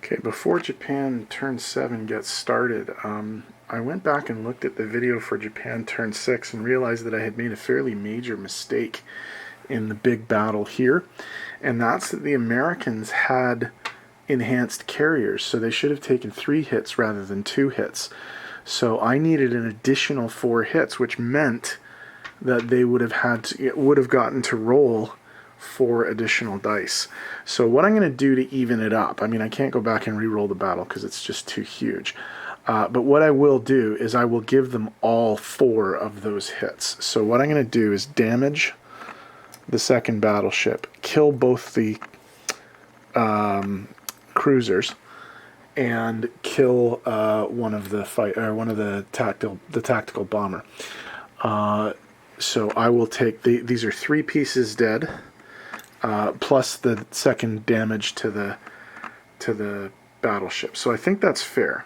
Okay, before Japan Turn 7 gets started, I went back and looked at the video for Japan Turn 6 and realized that I had made a fairly major mistake in the big battle here, and that's that the Americans had enhanced carriers, so they should have taken 3 hits rather than 2 hits. So I needed an additional 4 hits, which meant that they would have gotten to roll 4 additional dice. So what I'm going to do to even it up, I mean, I can't go back and re-roll the battle because it's just too huge. But what I will do is I will give them all 4 of those hits. So what I'm going to do is damage the second battleship, kill both the cruisers, and kill one of the tactical bomber. So I will take these are 3 pieces dead, plus the second damage to the battleship. So I think that's fair.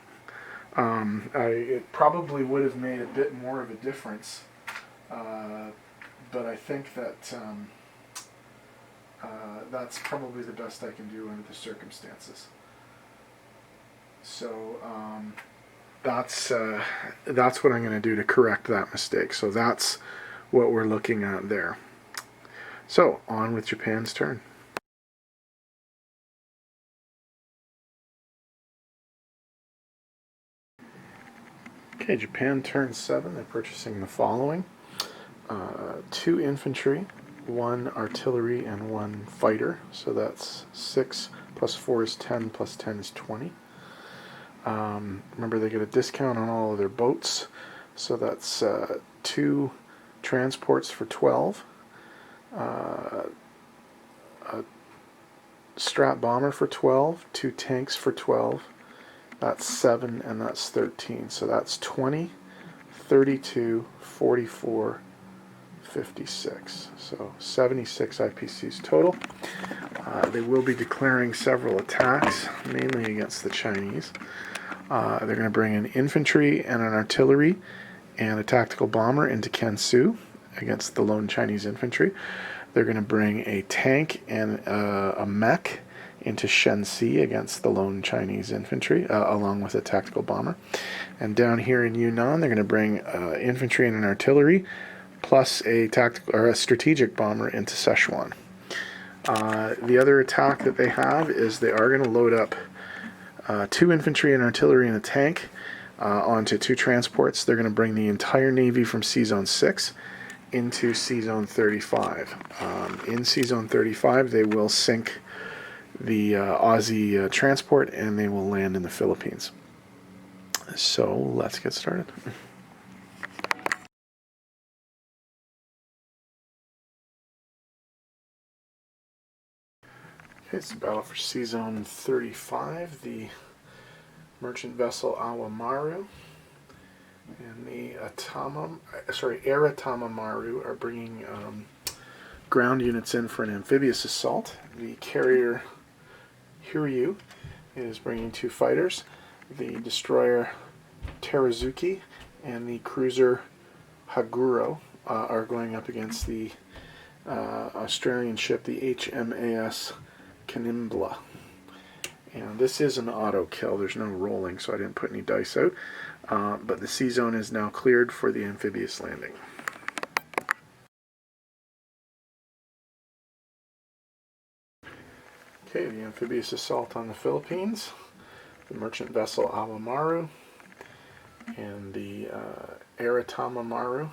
It probably would have made a bit more of a difference, but I think that that's probably the best I can do under the circumstances. So that's what I'm going to do to correct that mistake. So that's what we're looking at there. So on with Japan's turn. Okay, Japan turn 7. They're purchasing the following: 2 infantry, 1 artillery, and 1 fighter. So that's 6 plus 4 is 10 plus 10 is 20. Remember, they get a discount on all of their boats, so that's 2 transports for 12, a strat bomber for 12, 2 tanks for 12, that's 7, and that's 13, so that's 20, 32, 44, 56, so 76 IPCs total. They will be declaring several attacks, mainly against the Chinese. They're going to bring an infantry and an artillery and a tactical bomber into Kansu against the lone Chinese infantry. They're going to bring a tank and a mech into Shenxi against the lone Chinese infantry, along with a tactical bomber. And down here in Yunnan, they're going to bring infantry and an artillery, plus a strategic bomber into Sichuan. The other attack that they have is they are going to load up 2 infantry and artillery and a tank onto 2 transports. They're going to bring the entire Navy from C-Zone 6 into C-Zone 35. In C-Zone 35, they will sink the Aussie transport, and they will land in the Philippines. So let's get started. Okay, it's the battle for C-Zone 35. The merchant vessel Awamaru and the Aratama Maru are bringing ground units in for an amphibious assault. The carrier Hiryu is bringing 2 fighters. The destroyer Terazuki and the cruiser Haguro are going up against the Australian ship, the HMAS Kanimbla. And this is an auto kill. There's no rolling, so I didn't put any dice out. But the C-Zone is now cleared for the amphibious landing. Okay, the amphibious assault on the Philippines. The merchant vessel Awamaru and the Aratama Maru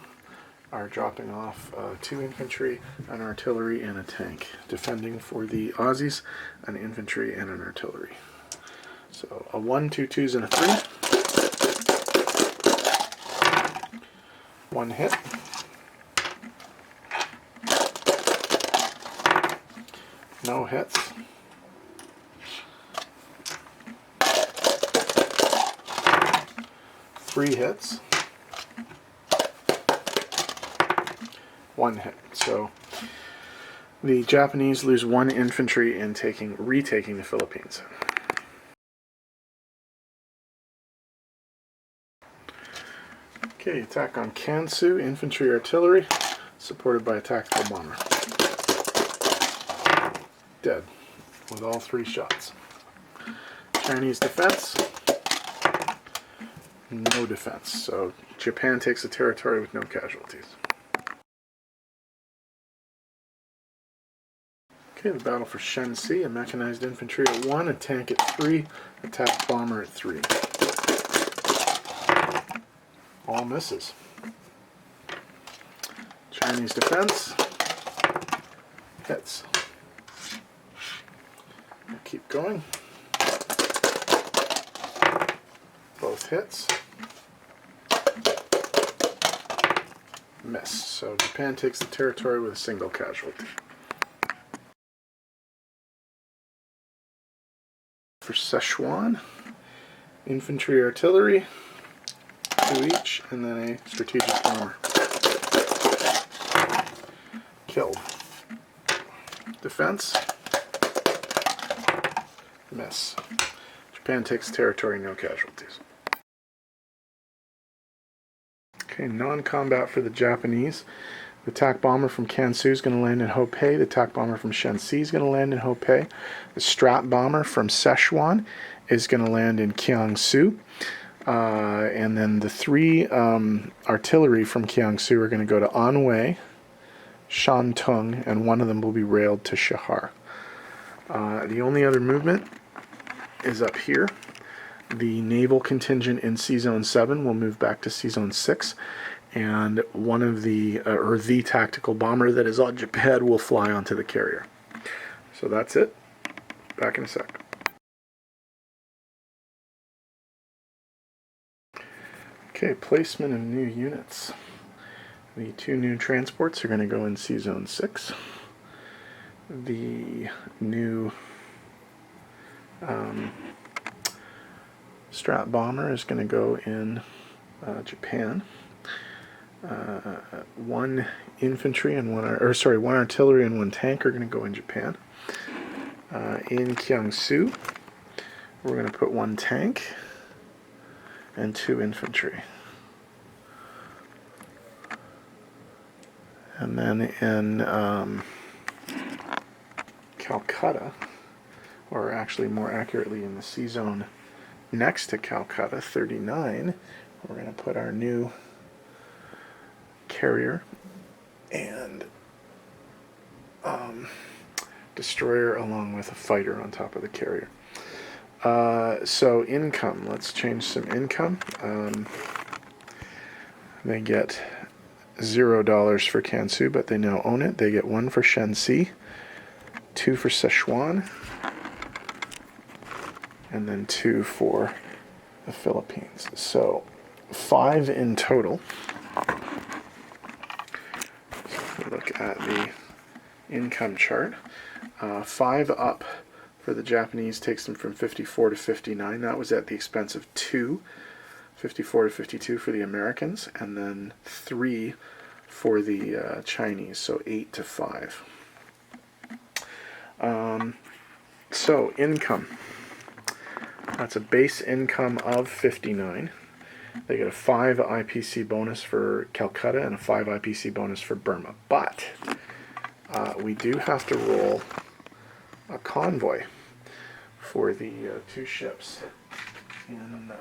are dropping off 2 infantry, an artillery, and a tank. Defending for the Aussies, an infantry and an artillery. So a 1, 2 twos, and a 3. 1 hit. No hits. 3 hits. 1 hit. So the Japanese lose 1 infantry in retaking the Philippines. Okay, attack on Kansu, infantry artillery, supported by a tactical bomber. Dead with all 3 shots. Chinese defense, no defense. So Japan takes the territory with no casualties. Okay, the battle for Shenxi, a mechanized infantry at 1, a tank at 3, attack bomber at 3. All misses. Chinese defense, hits. Keep going. Both hits. Miss. So Japan takes the territory with a single casualty. For Szechuan, infantry, artillery, 2 each, and then a strategic bomber. Killed. Defense, miss. Japan takes territory, no casualties. Okay, non-combat for the Japanese. The attack bomber from Kansu is going to land in Hopei. The attack bomber from Shenxi is going to land in Hopei. The strat bomber from Szechuan is going to land in Kiangsu. And then the 3 artillery from Kiangsu are going to go to Anhui, Shantung, and one of them will be railed to Shahar. The only other movement is up here. The naval contingent in C-Zone 7 will move back to C-Zone 6. And one of the tactical bomber that is on Japan will fly onto the carrier. So that's it. Back in a sec. Okay, placement of new units. The 2 new transports are going to go in C-Zone 6. The new strat bomber is going to go in Japan. 1 infantry and 1 artillery and 1 tank are going to go in Japan. In Kiangsu, we're going to put 1 tank and 2 infantry. And then in Calcutta, or actually more accurately in the C-Zone next to Calcutta, 39, we're going to put our new carrier and destroyer along with a fighter on top of the carrier. So income, let's change some income. They get $0 for Kansu, but they now own it. They get 1 for Shenxi, 2 for Szechuan, and then 2 for the Philippines. So 5 in total. Look at the income chart. 5 up for the Japanese takes them from 54 to 59. That was at the expense of 2. 54 to 52 for the Americans, and then 3 for the Chinese, so 8 to 5. So income. That's a base income of 59. They get a 5 IPC bonus for Calcutta and a 5 IPC bonus for Burma. But we do have to roll a convoy for the 2 ships in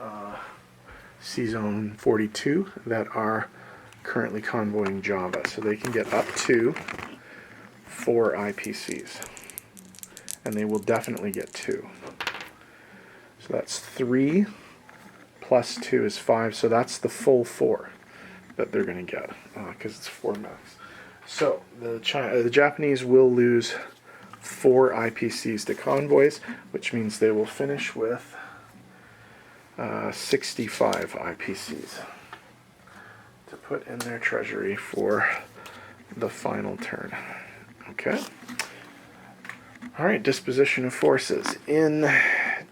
C-Zone 42 that are currently convoying Java. So they can get up to 4 IPCs. And they will definitely get 2. So that's 3 plus 2 is 5. So that's the full 4 that they're going to get because it's 4 max. So the Japanese will lose 4 IPCs to convoys, which means they will finish with 65 IPCs to put in their treasury for the final turn. Okay. All right, disposition of forces. In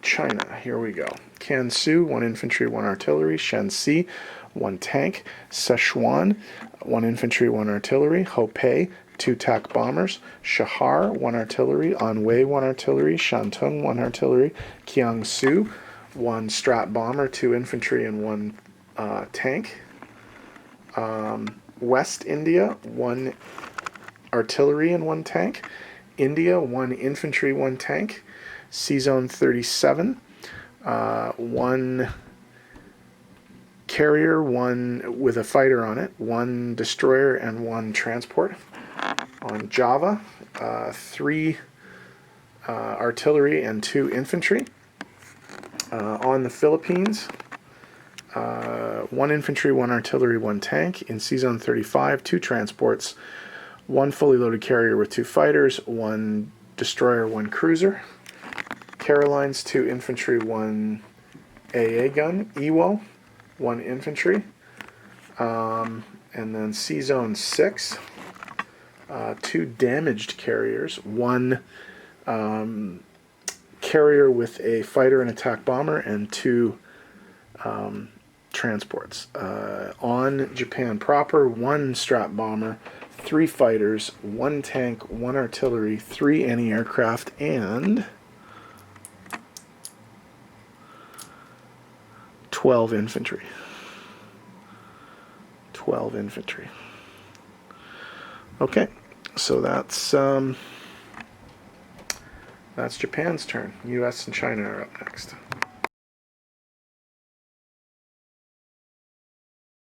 China, here we go. Kansu, 1 infantry, 1 artillery. Shenxi, 1 tank. Szechuan, 1 infantry, 1 artillery. Hopei, 2 attack bombers. Shahar, 1 artillery. Anhui, 1 artillery. Shantung, 1 artillery. Kiangsu, 1 strat bomber, 2 infantry, and 1 tank. West India, 1 artillery and 1 tank. India, 1 infantry, 1 tank. C-Zone 37, 1 carrier, 1 with a fighter on it, 1 destroyer, and 1 transport. On Java, 3 artillery and 2 infantry. On the Philippines, 1 infantry, 1 artillery, 1 tank. In C-Zone 35, 2 transports, 1 fully loaded carrier with 2 fighters, 1 destroyer, 1 cruiser. Carolines, 2 infantry, 1 AA gun. EWO, 1 infantry. And then C-Zone 6, 2 damaged carriers, 1 carrier with a fighter and attack bomber, and 2 transports. On Japan proper, 1 strap bomber, 3 fighters, 1 tank, 1 artillery, 3 anti-aircraft, and 12 infantry. 12 infantry. Okay, so that's Japan's turn. U.S. and China are up next.